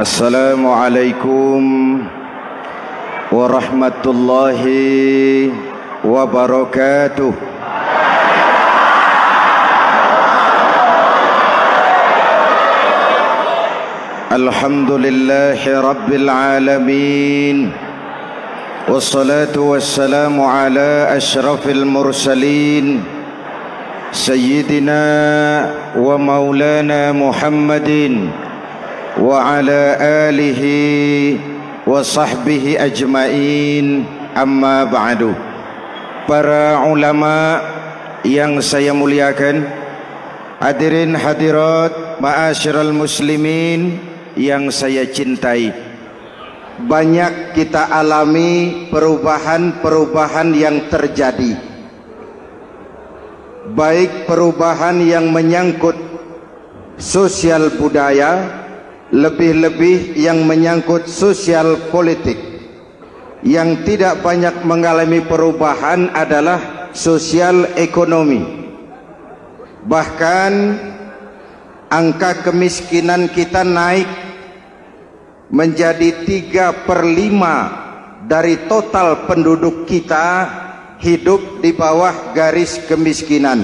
Assalamualaikum warahmatullahi wabarakatuh. Alhamdulillahi rabbil alamin. Wassalatu wassalamu ala asyrafil mursalin Sayyidina wa maulana Muhammadin wa ala alihi wa sahbihi ajmain, amma ba'du. Para ulama yang saya muliakan, hadirin hadirat ma'asyiral muslimin yang saya cintai, banyak kita alami perubahan-perubahan yang terjadi, baik perubahan yang menyangkut sosial budaya, lebih-lebih yang menyangkut sosial politik. Yang tidak banyak mengalami perubahan adalah sosial ekonomi. Bahkan angka kemiskinan kita naik menjadi 3/5 dari total penduduk kita hidup di bawah garis kemiskinan,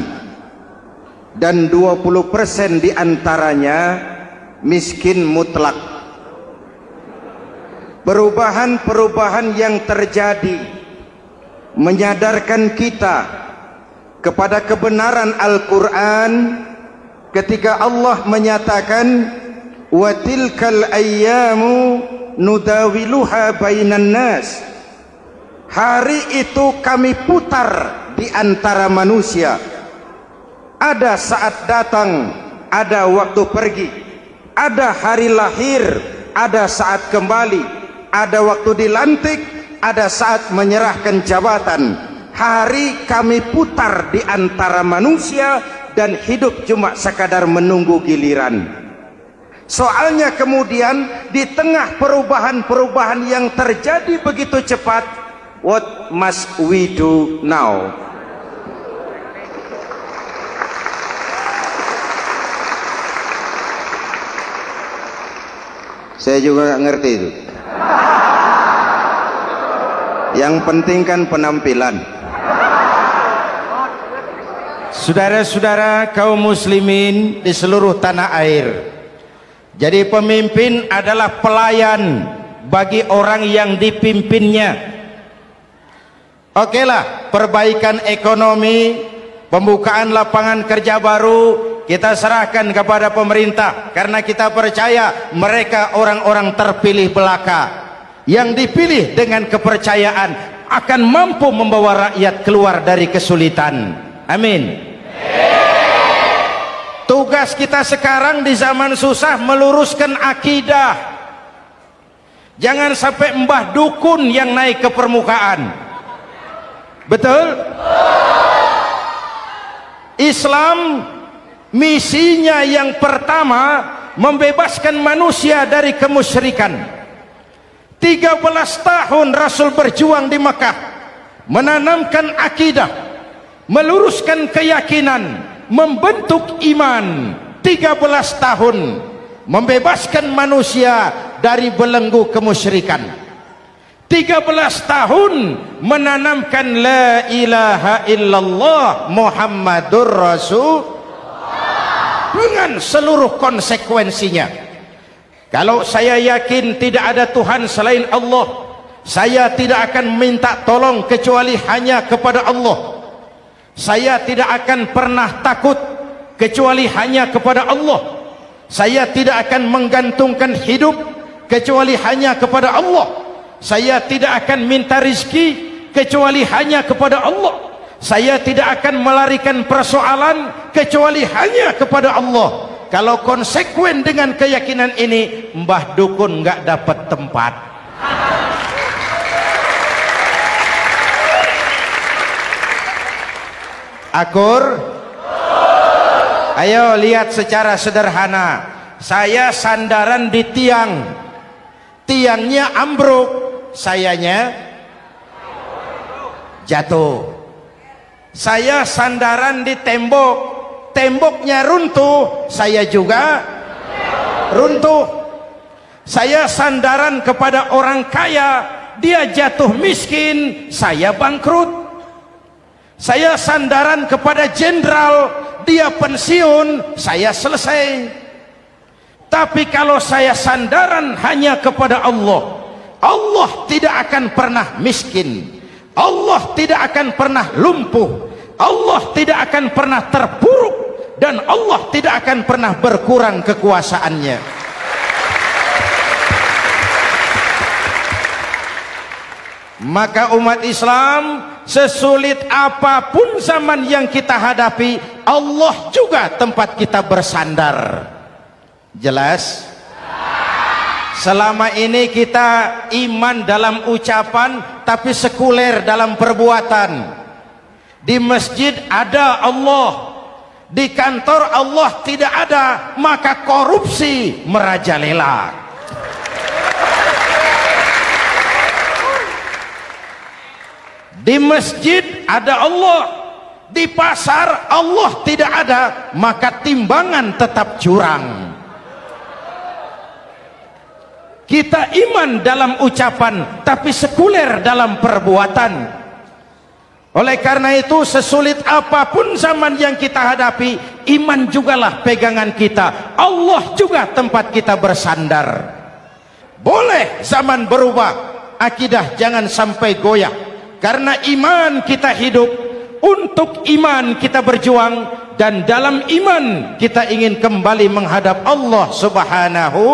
dan 20% diantaranya miskin mutlak. Perubahan-perubahan yang terjadi menyadarkan kita kepada kebenaran Al-Quran ketika Allah menyatakan wa tilkal ayyamu nudawiluha bainan nas. Hari itu kami putar di antara manusia. Ada saat datang, ada waktu pergi. Ada hari lahir, ada saat kembali, ada waktu dilantik, ada saat menyerahkan jabatan. Hari kami putar di antara manusia dan hidup cuma sekadar menunggu giliran. Soalnya kemudian di tengah perubahan-perubahan yang terjadi begitu cepat, what must we do now? Saya juga nggak ngerti itu. Yang penting kan penampilan. Saudara-saudara kaum muslimin di seluruh tanah air, jadi pemimpin adalah pelayan bagi orang yang dipimpinnya. Okelah, perbaikan ekonomi, pembukaan lapangan kerja baru kita serahkan kepada pemerintah, karena kita percaya mereka orang-orang terpilih belaka yang dipilih dengan kepercayaan akan mampu membawa rakyat keluar dari kesulitan. Amin. Tugas kita sekarang di zaman susah meluruskan akidah. Jangan sampai mbah dukun yang naik ke permukaan. Betul? Islam misinya yang pertama membebaskan manusia dari kemusyrikan. 13 tahun Rasul berjuang di Mekah, menanamkan akidah, meluruskan keyakinan, membentuk iman. 13 tahun membebaskan manusia dari belenggu kemusyrikan. 13 tahun menanamkan la ilaha illallah Muhammadur Rasul dengan seluruh konsekuensinya. Kalau saya yakin tidak ada Tuhan selain Allah, saya tidak akan minta tolong kecuali hanya kepada Allah. Saya tidak akan pernah takut kecuali hanya kepada Allah. Saya tidak akan menggantungkan hidup kecuali hanya kepada Allah. Saya tidak akan minta rizki kecuali hanya kepada Allah. Saya tidak akan melarikan persoalan kecuali hanya kepada Allah. Kalau konsekuen dengan keyakinan ini, mbah dukun nggak dapat tempat. Akur? Ayo lihat secara sederhana. Saya sandaran di tiang, tiangnya ambruk, sayanya jatuh. Saya sandaran di tembok, temboknya runtuh, saya juga runtuh. Saya sandaran kepada orang kaya, dia jatuh miskin, saya bangkrut. Saya sandaran kepada jenderal, dia pensiun, saya selesai. Tapi kalau saya sandaran hanya kepada Allah, Allah tidak akan pernah miskin, Allah tidak akan pernah lumpuh, Allah tidak akan pernah terpuruk, dan Allah tidak akan pernah berkurang kekuasaannya. Maka umat Islam, sesulit apapun zaman yang kita hadapi, Allah juga tempat kita bersandar. Jelas? Selama ini kita iman dalam ucapan, tapi sekuler dalam perbuatan. Di masjid ada Allah, di kantor Allah tidak ada, maka korupsi merajalela. Di masjid ada Allah, di pasar Allah tidak ada, maka timbangan tetap curang. Kita iman dalam ucapan, tapi sekuler dalam perbuatan. Oleh karena itu, sesulit apapun zaman yang kita hadapi, iman jugalah pegangan kita, Allah juga tempat kita bersandar. Boleh zaman berubah, akidah jangan sampai goyah. Karena iman kita hidup, untuk iman kita berjuang, dan dalam iman kita ingin kembali menghadap Allah Subhanahu.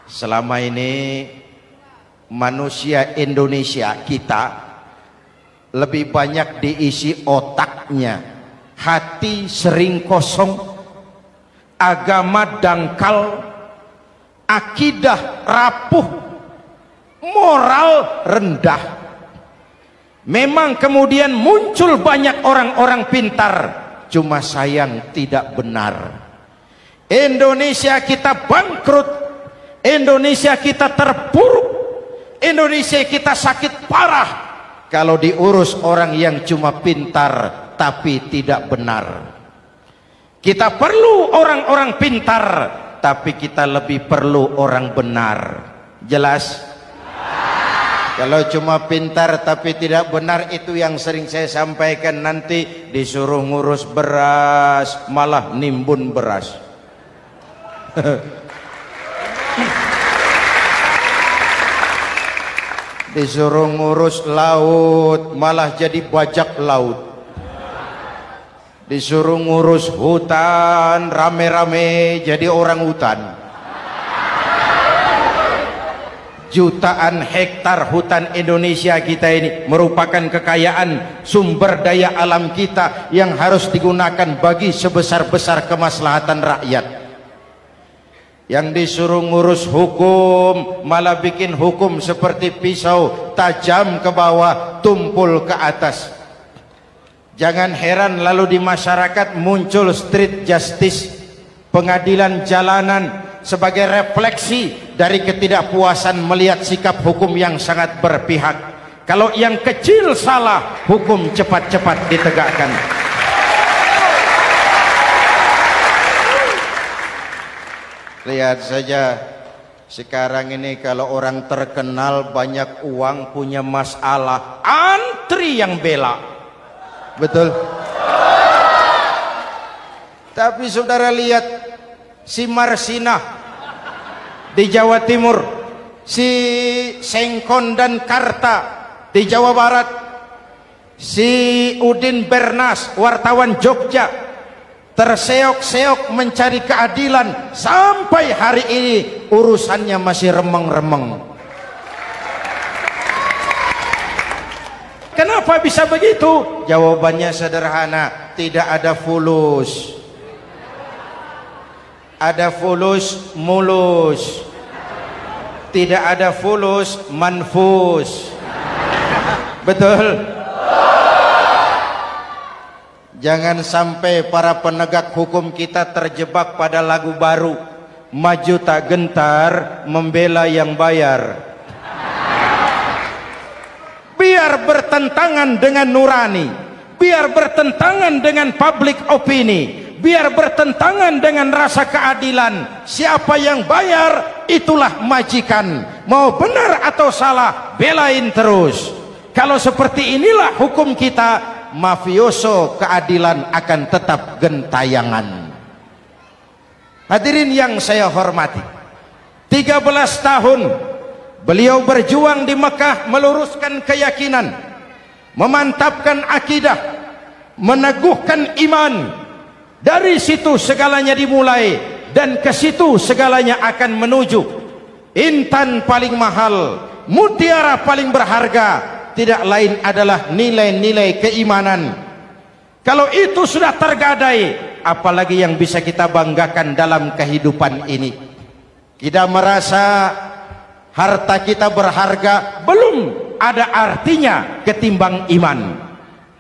Selama ini manusia Indonesia kita lebih banyak diisi otaknya, hati sering kosong, agama dangkal, akidah rapuh, moral rendah. Memang kemudian muncul banyak orang-orang pintar, cuma sayang tidak benar. Indonesia kita bangkrut, Indonesia kita terpuruk, Indonesia kita sakit parah kalau diurus orang yang cuma pintar tapi tidak benar. Kita perlu orang-orang pintar, tapi kita lebih perlu orang benar. Jelas? Kalau cuma pintar tapi tidak benar, itu yang sering saya sampaikan, nanti disuruh ngurus beras malah nimbun beras. Disuruh ngurus laut malah jadi bajak laut. Disuruh ngurus hutan rame-rame jadi orang hutan. Jutaan hektar hutan Indonesia kita ini merupakan kekayaan sumber daya alam kita yang harus digunakan bagi sebesar-besar kemaslahatan rakyat. Yang disuruh ngurus hukum malah bikin hukum seperti pisau, tajam ke bawah, tumpul ke atas. Jangan heran lalu di masyarakat muncul street justice, pengadilan jalanan, sebagai refleksi dari ketidakpuasan melihat sikap hukum yang sangat berpihak. Kalau yang kecil salah, hukum cepat-cepat ditegakkan. Lihat saja sekarang ini, kalau orang terkenal banyak uang punya masalah, antri yang bela. Betul? Tapi saudara lihat si Marsinah di Jawa Timur, si Sengkon dan Karta di Jawa Barat, si Udin Bernas wartawan Jogja, terseok-seok mencari keadilan, sampai hari ini urusannya masih remeng-remeng. Kenapa bisa begitu? Jawabannya sederhana, tidak ada fulus. Ada fulus mulus, tidak ada fulus manfus. Betul? Jangan sampai para penegak hukum kita terjebak pada lagu baru, maju tak gentar membela yang bayar. Biar bertentangan dengan nurani, biar bertentangan dengan public opini, biar bertentangan dengan rasa keadilan. Siapa yang bayar itulah majikan. Mau benar atau salah, belain terus. Kalau seperti inilah hukum kita, mafioso keadilan akan tetap gentayangan. Hadirin yang saya hormati, 13 tahun beliau berjuang di Mekah meluruskan keyakinan, memantapkan akidah, meneguhkan iman. Dari situ segalanya dimulai dan ke situ segalanya akan menuju. Intan paling mahal, mutiara paling berharga tidak lain adalah nilai-nilai keimanan. Kalau itu sudah tergadai, apalagi yang bisa kita banggakan dalam kehidupan ini? Kita merasa harta kita berharga, belum ada artinya ketimbang iman.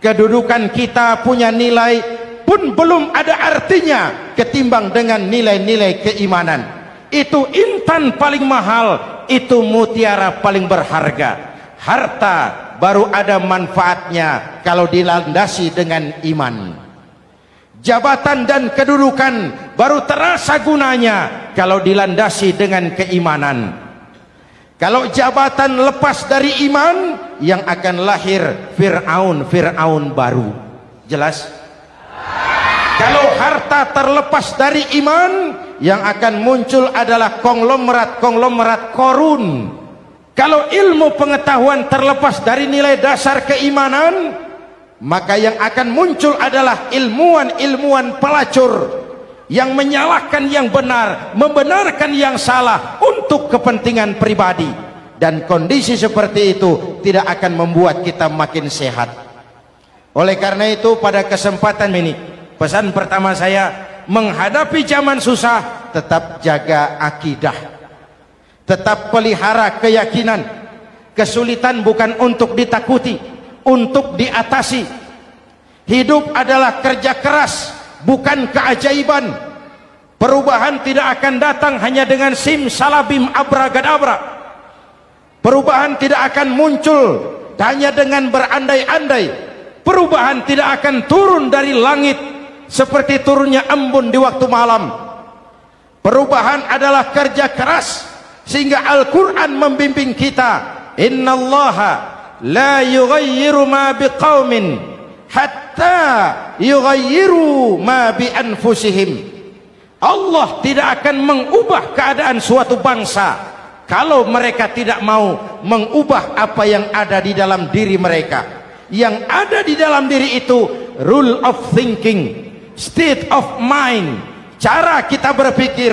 Kedudukan kita punya nilai pun belum ada artinya ketimbang dengan nilai-nilai keimanan. Itu intan paling mahal, itu mutiara paling berharga. Harta baru ada manfaatnya kalau dilandasi dengan iman. Jabatan dan kedudukan baru terasa gunanya kalau dilandasi dengan keimanan. Kalau jabatan lepas dari iman, yang akan lahir Fir'aun baru. Jelas? Kalau harta terlepas dari iman, yang akan muncul adalah konglomerat Korun. Kalau ilmu pengetahuan terlepas dari nilai dasar keimanan, maka yang akan muncul adalah ilmuwan pelacur yang menyalahkan yang benar, membenarkan yang salah untuk kepentingan pribadi. Dan kondisi seperti itu tidak akan membuat kita makin sehat. Oleh karena itu, pada kesempatan ini, pesan pertama saya, menghadapi zaman susah, tetap jaga akidah, tetap pelihara keyakinan. Kesulitan bukan untuk ditakuti, untuk diatasi. Hidup adalah kerja keras, bukan keajaiban. Perubahan tidak akan datang hanya dengan simsalabim abragadabra. Perubahan tidak akan muncul hanya dengan berandai-andai. Perubahan tidak akan turun dari langit seperti turunnya embun di waktu malam. Perubahan adalah kerja keras, sehingga Al-Quran membimbing kita, innallaha la yughayyiru ma biqaumin hatta yughayyiru ma bi anfusihim. Allah tidak akan mengubah keadaan suatu bangsa kalau mereka tidak mau mengubah apa yang ada di dalam diri mereka. Yang ada di dalam diri itu rule of thinking, state of mind, cara kita berpikir,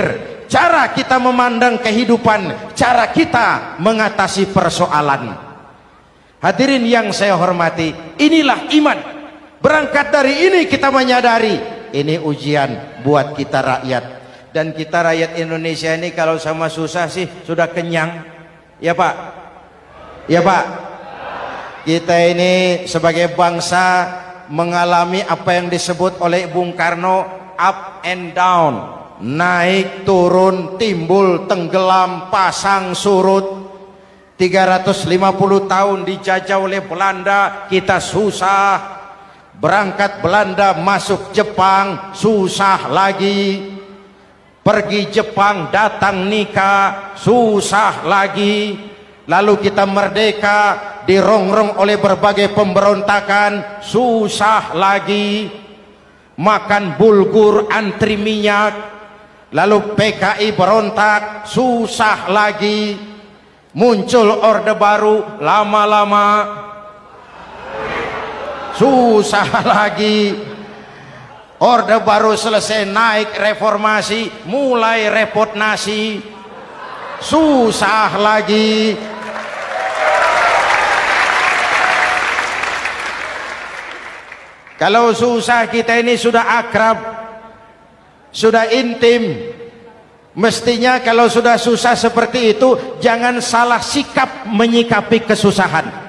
cara kita memandang kehidupan, cara kita mengatasi persoalan. Hadirin yang saya hormati, inilah iman. Berangkat dari ini kita menyadari, ini ujian buat kita rakyat. Dan kita rakyat Indonesia ini kalau sama susah sih sudah kenyang. Ya Pak? Ya Pak? Kita ini sebagai bangsa mengalami apa yang disebut oleh Bung Karno up and down, naik turun, timbul tenggelam, pasang surut. 350 tahun dijajah oleh Belanda, kita susah. Berangkat Belanda masuk Jepang, susah lagi. Pergi Jepang, datang nikah, susah lagi. Lalu kita merdeka, dirongrong oleh berbagai pemberontakan, susah lagi. Makan bulgur, antri minyak. Lalu PKI berontak, susah lagi. Muncul orde baru, lama-lama susah lagi. Orde baru selesai, naik reformasi, mulai repot nasi, susah lagi. Kalau susah kita ini sudah akrab, sudah intim. Mestinya kalau sudah susah seperti itu, jangan salah sikap menyikapi kesusahan.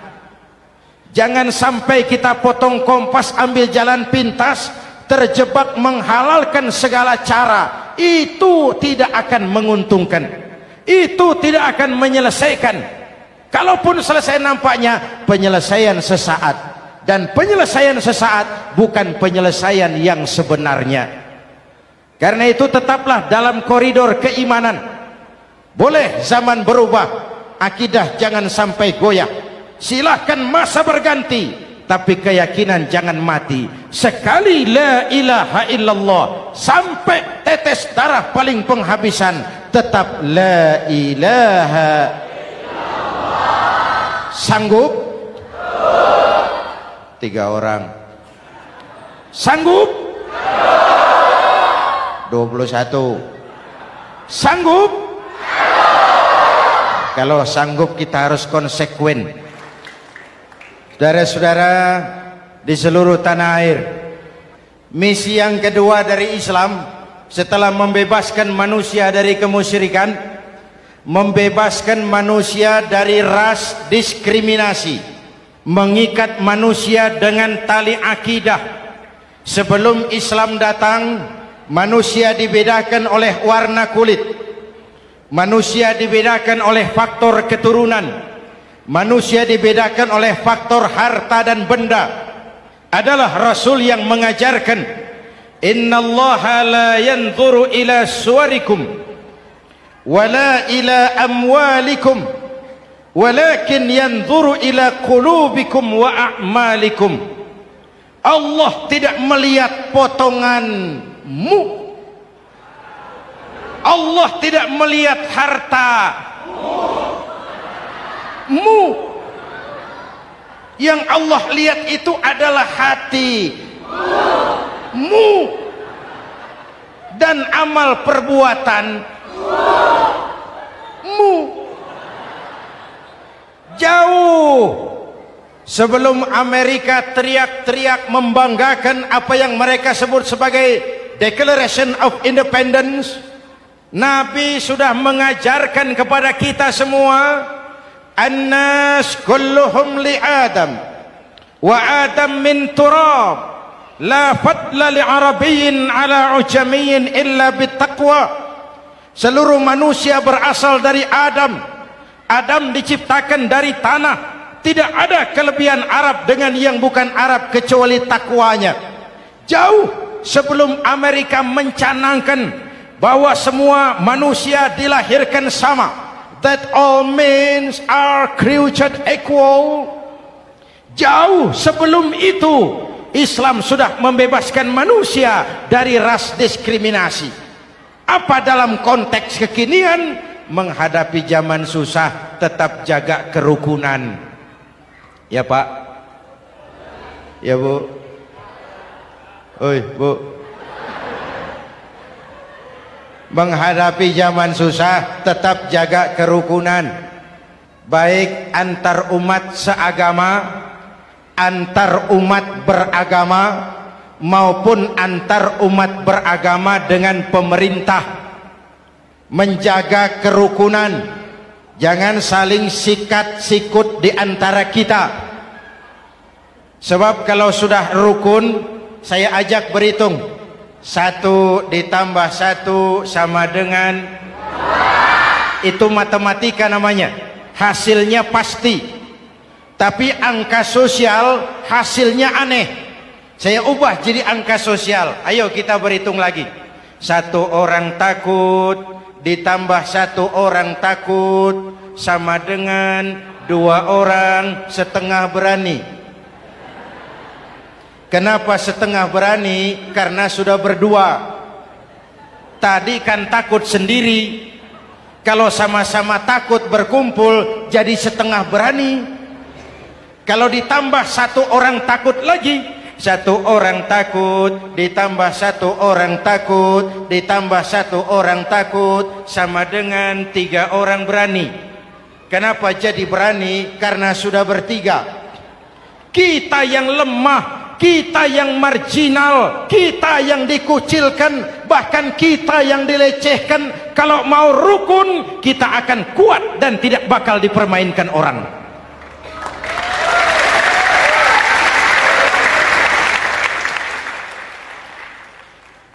Jangan sampai kita potong kompas, ambil jalan pintas, terjebak menghalalkan segala cara. Itu tidak akan menguntungkan, itu tidak akan menyelesaikan. Kalaupun selesai, nampaknya penyelesaian sesaat. Dan penyelesaian sesaat bukan penyelesaian yang sebenarnya. Karena itu tetaplah dalam koridor keimanan. Boleh zaman berubah, akidah jangan sampai goyah. Silahkan masa berganti, tapi keyakinan jangan mati. Sekali la ilaha illallah sampai tetes darah paling penghabisan, tetap la ilaha illallah. Sanggup? 3 orang. Sanggup? 21. Sanggup? Kalau sanggup kita harus konsekuen. Saudara-saudara di seluruh tanah air, misi yang kedua dari Islam setelah membebaskan manusia dari kemusyrikan, membebaskan manusia dari ras diskriminasi, mengikat manusia dengan tali akidah. Sebelum Islam datang, manusia dibedakan oleh warna kulit, manusia dibedakan oleh faktor keturunan, manusia dibedakan oleh faktor harta dan benda. Adalah Rasul yang mengajarkan, innallaha la yanzuru ila suwarikum wala ila amwalikum walakin yanzuru ila qulubikum wa a'malikum. Allah tidak melihat potonganmu, Allah tidak melihat hartamu. Yang Allah lihat itu adalah hatimu dan amal perbuatanmu. Jauh sebelum Amerika teriak-teriak membanggakan apa yang mereka sebut sebagai Declaration of Independence, Nabi sudah mengajarkan kepada kita semua, annas kulluhum li Adam wa Adam min turab la fadla li arabiyyin ala ujamiyyin illa bittaqwa. Seluruh manusia berasal dari Adam. Adam diciptakan dari tanah. Tidak ada kelebihan Arab dengan yang bukan Arab kecuali takwanya. Jauh sebelum Amerika mencanangkan bahwa semua manusia dilahirkan sama, that all men are created equal. Jauh sebelum itu Islam sudah membebaskan manusia dari ras diskriminasi. Apa dalam konteks kekinian? Menghadapi zaman susah tetap jaga kerukunan. Ya Pak, ya Bu, oi Bu. Menghadapi zaman susah tetap jaga kerukunan, baik antar umat seagama, antar umat beragama, maupun antar umat beragama dengan pemerintah. Menjaga kerukunan, jangan saling sikat sikut di antara kita. Sebab kalau sudah rukun, saya ajak berhitung, 1 ditambah 1 sama dengan, itu matematika namanya, hasilnya pasti. Tapi angka sosial hasilnya aneh. Saya ubah jadi angka sosial. Ayo kita berhitung lagi. 1 orang takut ditambah 1 orang takut sama dengan 2 orang setengah berani. Kenapa setengah berani? Karena sudah berdua. Tadi kan takut sendiri. Kalau sama-sama takut berkumpul jadi setengah berani. Kalau ditambah 1 orang takut lagi, 1 orang takut ditambah 1 orang takut ditambah 1 orang takut sama dengan 3 orang berani. Kenapa jadi berani? Karena sudah bertiga. Kita yang lemah, kita yang marginal, kita yang dikucilkan, bahkan kita yang dilecehkan, kalau mau rukun kita akan kuat dan tidak bakal dipermainkan orang.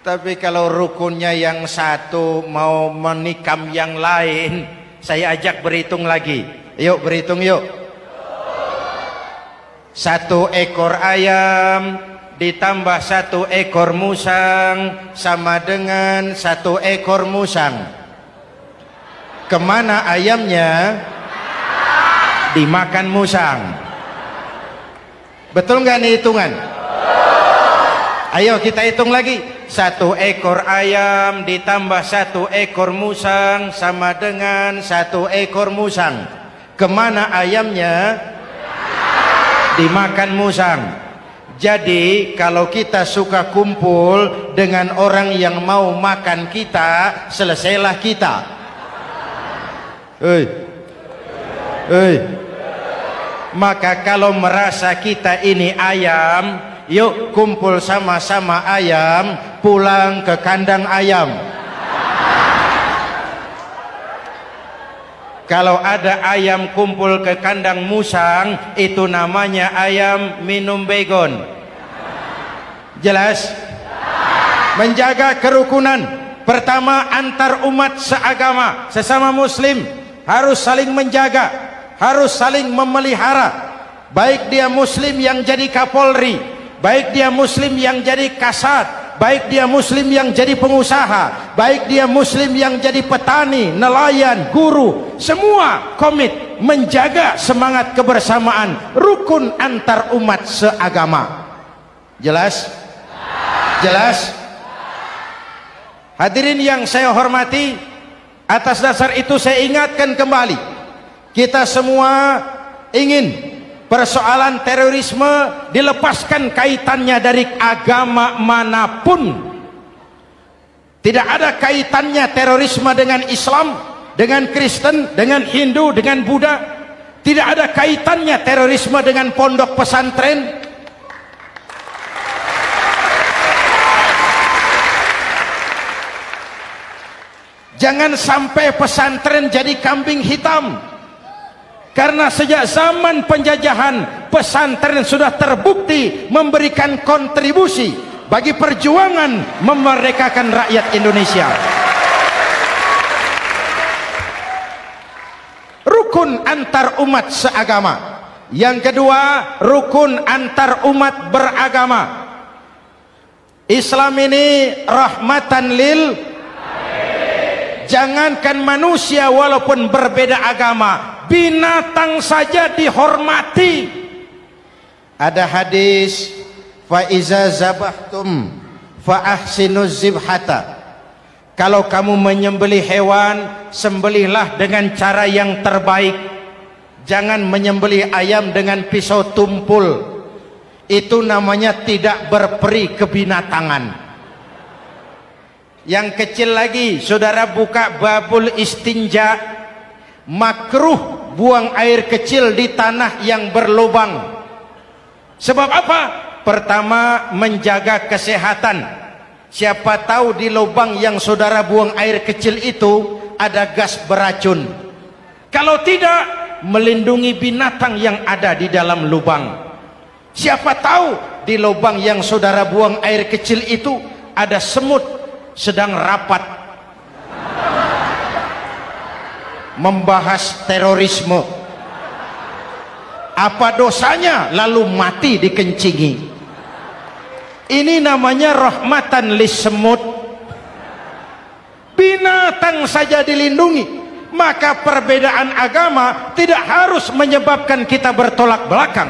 Tapi kalau rukunnya yang satu mau menikam yang lain, saya ajak berhitung lagi. Yuk berhitung yuk. 1 ekor ayam ditambah 1 ekor musang sama dengan 1 ekor musang. Kemana ayamnya? Dimakan musang. Betul nggak nih hitungan? Ayo kita hitung lagi. 1 ekor ayam ditambah 1 ekor musang sama dengan 1 ekor musang. Kemana ayamnya? Dimakan musang. Jadi kalau kita suka kumpul dengan orang yang mau makan kita, selesailah kita. Maka kalau merasa kita ini ayam, yuk kumpul sama-sama ayam, pulang ke kandang ayam. Kalau ada ayam kumpul ke kandang musang, itu namanya ayam minum baygon. Jelas? Menjaga kerukunan. Pertama, antar umat seagama, sesama muslim harus saling menjaga, harus saling memelihara. Baik dia muslim yang jadi kapolri, baik dia muslim yang jadi kasat, baik dia muslim yang jadi pengusaha, baik dia muslim yang jadi petani, nelayan, guru, semua komit menjaga semangat kebersamaan, rukun antar umat seagama. Jelas? Jelas? Hadirin yang saya hormati, atas dasar itu saya ingatkan kembali, kita semua ingin persoalan terorisme dilepaskan kaitannya dari agama manapun. Tidak ada kaitannya terorisme dengan Islam, dengan Kristen, dengan Hindu, dengan Buddha. Tidak ada kaitannya terorisme dengan pondok pesantren. Jangan sampai pesantren jadi kambing hitam. Karena sejak zaman penjajahan, pesantren sudah terbukti memberikan kontribusi bagi perjuangan memerdekakan rakyat Indonesia. Rukun antar umat seagama. Yang kedua, rukun antar umat beragama. Islam ini rahmatan lil. Jangankan manusia walaupun berbeda agama, binatang saja dihormati. Ada hadis, fa iza zabahtum fa ahsinuz zibhata. Kalau kamu menyembelih hewan, sembelihlah dengan cara yang terbaik. Jangan menyembelih ayam dengan pisau tumpul. Itu namanya tidak berperi kebinatangan. Yang kecil lagi, saudara buka babul istinja, makruh buang air kecil di tanah yang berlubang. Sebab apa? Pertama, menjaga kesehatan. Siapa tahu di lubang yang saudara buang air kecil itu ada gas beracun. Kalau tidak, melindungi binatang yang ada di dalam lubang. Siapa tahu di lubang yang saudara buang air kecil itu ada semut sedang rapat membahas terorisme. Apa dosanya lalu mati dikencingi? Ini namanya rahmatan lis semut. Binatang saja dilindungi. Maka perbedaan agama tidak harus menyebabkan kita bertolak belakang.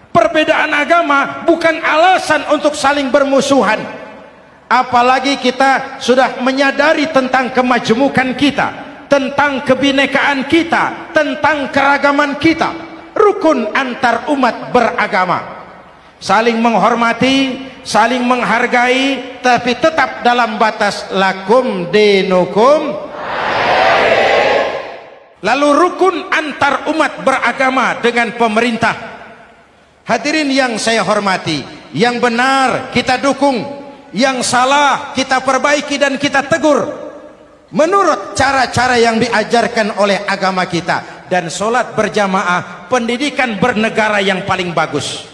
Perbedaan agama bukan alasan untuk saling bermusuhan. Apalagi kita sudah menyadari tentang kemajemukan kita, tentang kebinekaan kita, tentang keragaman kita. Rukun antar umat beragama, saling menghormati, saling menghargai, tapi tetap dalam batas lakum dinukum. Lalu rukun antar umat beragama dengan pemerintah. Hadirin yang saya hormati, yang benar kita dukung, yang salah kita perbaiki dan kita tegur menurut cara-cara yang diajarkan oleh agama kita. Dan sholat berjamaah, pendidikan bernegara yang paling bagus.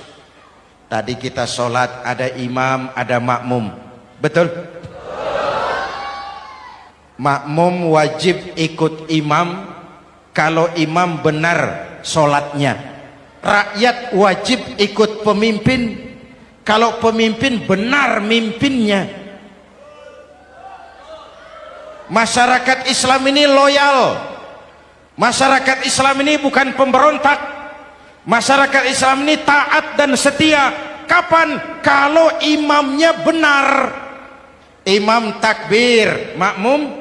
Tadi kita sholat ada imam, ada makmum, betul? Makmum wajib ikut imam kalau imam benar sholatnya. rakyat wajib ikut pemimpin kalau pemimpin benar mimpinnya. Masyarakat Islam ini loyal. Masyarakat Islam ini bukan pemberontak. Masyarakat Islam ini taat dan setia. Kapan? Kalau imamnya benar. Imam takbir, makmum.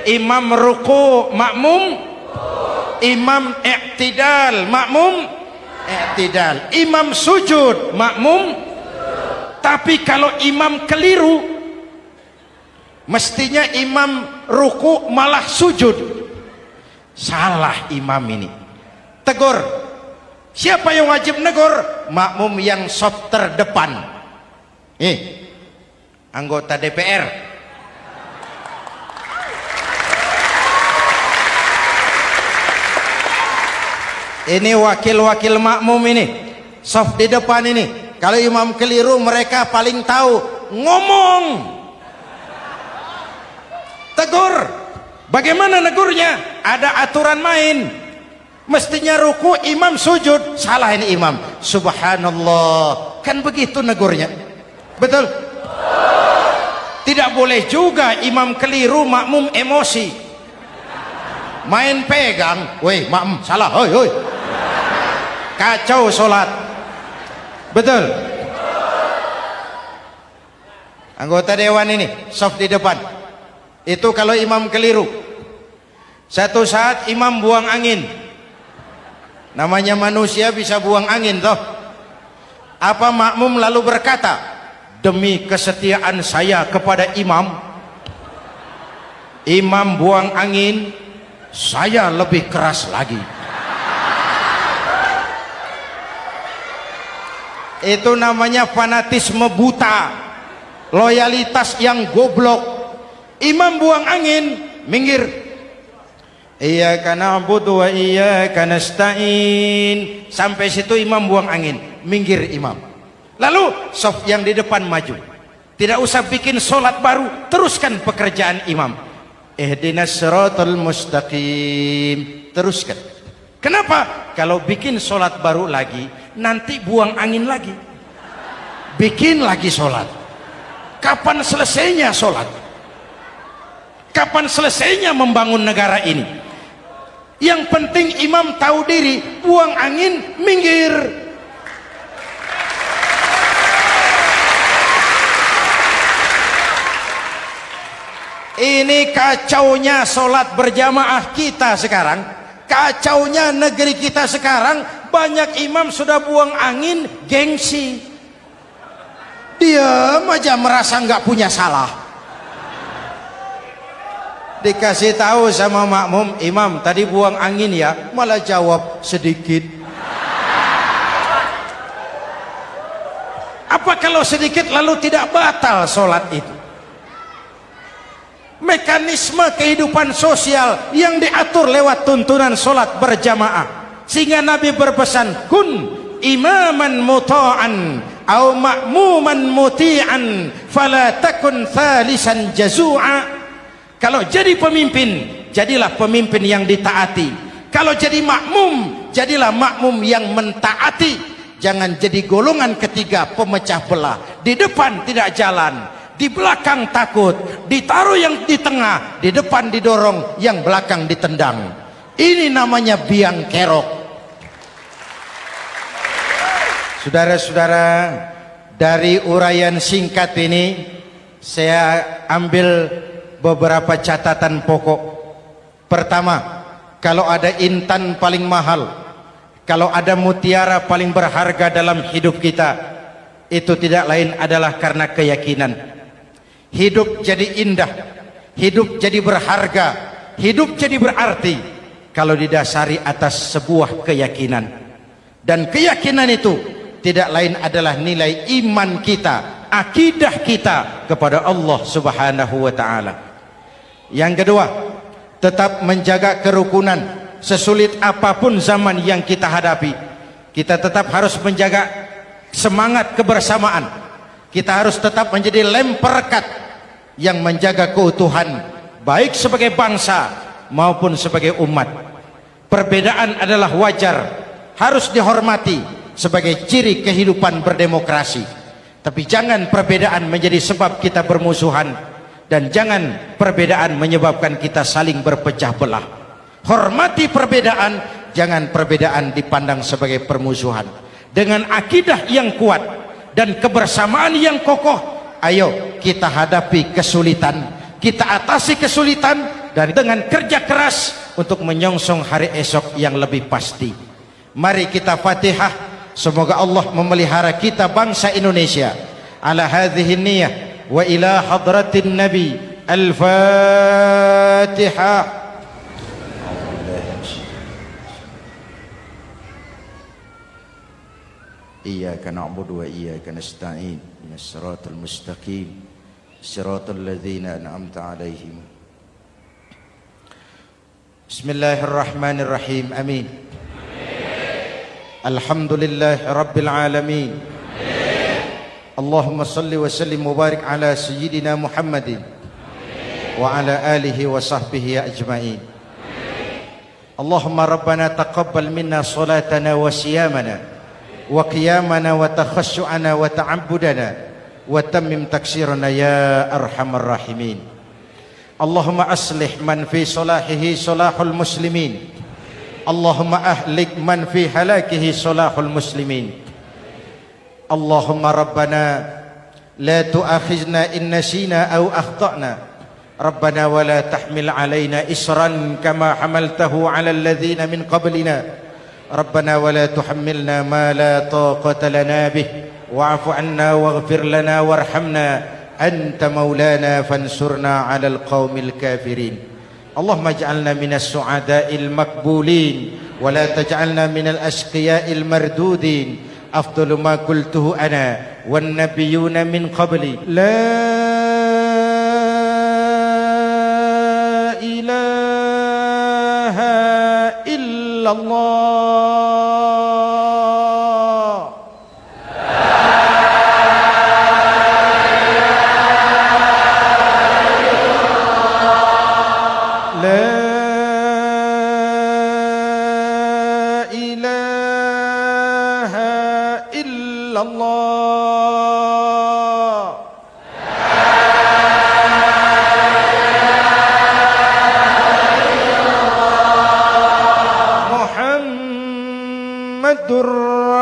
Imam ruku, makmum. Imam i'tidal, makmum. I'tidal. Imam sujud, makmum. Tapi kalau imam keliru, mestinya imam ruku malah sujud. Salah imam ini. Tegur. Siapa yang wajib negur? Makmum yang saf terdepan. Anggota DPR. Ini wakil-wakil makmum ini, saf di depan ini. Kalau imam keliru mereka paling tahu. Ngomong. Tegur. Bagaimana negurnya? Ada aturan main. Mestinya ruku, imam sujud. Salah ini imam. Subhanallah. Kan begitu negurnya. Betul? Tidak boleh juga imam keliru, makmum emosi. Main pegang. Woi, makmum salah. Hoi, hoi. Kacau sholat. Betul? Anggota dewan ini, saf di depan. Itu kalau imam keliru. Satu saat imam buang angin. Namanya manusia bisa buang angin toh. Apa makmum lalu berkata, demi kesetiaan saya kepada imam, imam buang angin, saya lebih keras lagi. Itu namanya fanatisme buta, loyalitas yang goblok. Imam buang angin, minggir. Iyyaka na'budu wa iyyaka nasta'in. Sampai situ imam buang angin, minggir imam. Lalu saf yang di depan maju. Tidak usah bikin solat baru, teruskan pekerjaan imam. Ihdinas siratal mustaqim. Teruskan. Kenapa? Kalau bikin solat baru lagi, nanti buang angin lagi. Bikin lagi solat. Kapan selesainya solat? Kapan selesainya membangun negara ini? Yang penting imam tahu diri, buang angin, minggir. Ini kacaunya solat berjamaah kita sekarang. Kacaunya negeri kita sekarang. Banyak imam sudah buang angin, gengsi. Diam aja merasa nggak punya salah. Dikasih tahu sama makmum, imam tadi buang angin ya, malah jawab sedikit. Apa kalau sedikit lalu tidak batal solat itu? Mekanisme kehidupan sosial yang diatur lewat tuntunan solat berjamaah. Sehingga Nabi berpesan, kun imaman muta'an au ma'muman muti'an fala takun thalisan jazu'a. Kalau jadi pemimpin, jadilah pemimpin yang ditaati. Kalau jadi makmum, jadilah makmum yang mentaati. Jangan jadi golongan ketiga pemecah belah. Di depan tidak jalan, di belakang takut, ditaruh yang di tengah, di depan didorong, yang belakang ditendang. Ini namanya biang kerok. Saudara-saudara, dari uraian singkat ini saya ambil beberapa catatan pokok. Pertama, kalau ada intan paling mahal, kalau ada mutiara paling berharga dalam hidup kita, itu tidak lain adalah karena keyakinan. Hidup jadi indah, hidup jadi berharga, hidup jadi berarti kalau didasari atas sebuah keyakinan. Dan keyakinan itu tidak lain adalah nilai iman kita, akidah kita kepada Allah Subhanahu wa ta'ala. Yang kedua, tetap menjaga kerukunan. Sesulit apapun zaman yang kita hadapi, kita tetap harus menjaga semangat kebersamaan. Kita harus tetap menjadi lem perekat yang menjaga keutuhan, baik sebagai bangsa maupun sebagai umat. Perbedaan adalah wajar, harus dihormati sebagai ciri kehidupan berdemokrasi. Tapi jangan perbedaan menjadi sebab kita bermusuhan, dan jangan perbedaan menyebabkan kita saling berpecah belah. Hormati perbedaan, jangan perbedaan dipandang sebagai permusuhan. Dengan akidah yang kuat dan kebersamaan yang kokoh, ayo kita hadapi kesulitan, kita atasi kesulitan, dan dengan kerja keras untuk menyongsong hari esok yang lebih pasti. Mari kita Fatihah. Semoga Allah memelihara kita bangsa Indonesia ala hadhihi niyyah wa ila hadratin nabi. Al-Fatihah. Iyyaka na'budu wa iyyaka nasta'in. Ihdinas siratal mustaqim. Siratal ladzina an'amta 'alaihim. Bismillahirrahmanirrahim. Amin. Alhamdulillah Rabbil Alamin. Allahumma salli wa sallim mubarak ala Sayyidina Muhammadin wa ala alihi wa sahbihi ajma'in. Allahumma Rabbana taqabbal minna salatana wa siyamana wa qiyamana wa takhashu'ana wa ta'abbudana wa tammim taksirana ya arhamar rahimin. Allahumma aslih man fi salahihi salahul muslimin. Allahumma ahlik man fi halakihi salahul muslimin. Allahumma Rabbana la tu'akhizna in nasina aw akhtana. Rabbana wa la tahmil alaina isran kama hamaltahu ala alladhina min qablina. Rabbana wa la tuhammilna ma la taqata lana bih wa'fu 'anna waghfir lana warhamna anta maulana fansurna 'alal qaumil kafirin. Allahumma ij'alna minas su'ada'il makbulin wa la taj'alna minal ashqiya'il mardudin. Afdalu ma qultuhu ana wan nabiyyuna min qabli. La ilaha illallah.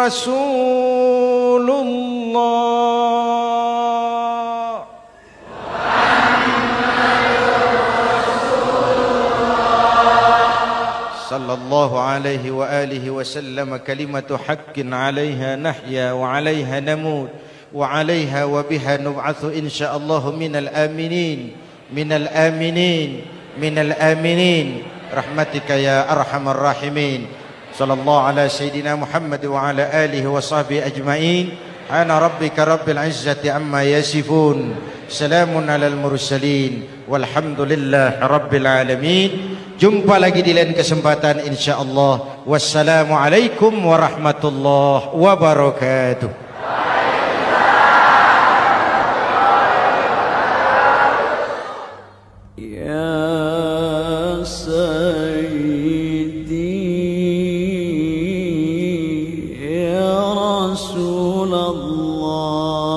Rasulullah sallallahu alaihi wa alihi wasallam. Kalimatu haqqin 'alaiha nahya wa 'alaiha namut wa 'alaiha wa biha nub'atsu insyaallah minal aminin minal aminin minal aminin rahmatika ya arhamar rahimin. Sallallahu ala Sayyidina Muhammad wa ala alihi wa sahbihi ajma'in. Ana rabbika rabbil izzati amma yasifun. Salamun alal mursalin. Walhamdulillah rabbil alamin. Jumpa lagi di lain kesempatan insyaallah. Wassalamualaikum warahmatullahi wabarakatuh. رسول الله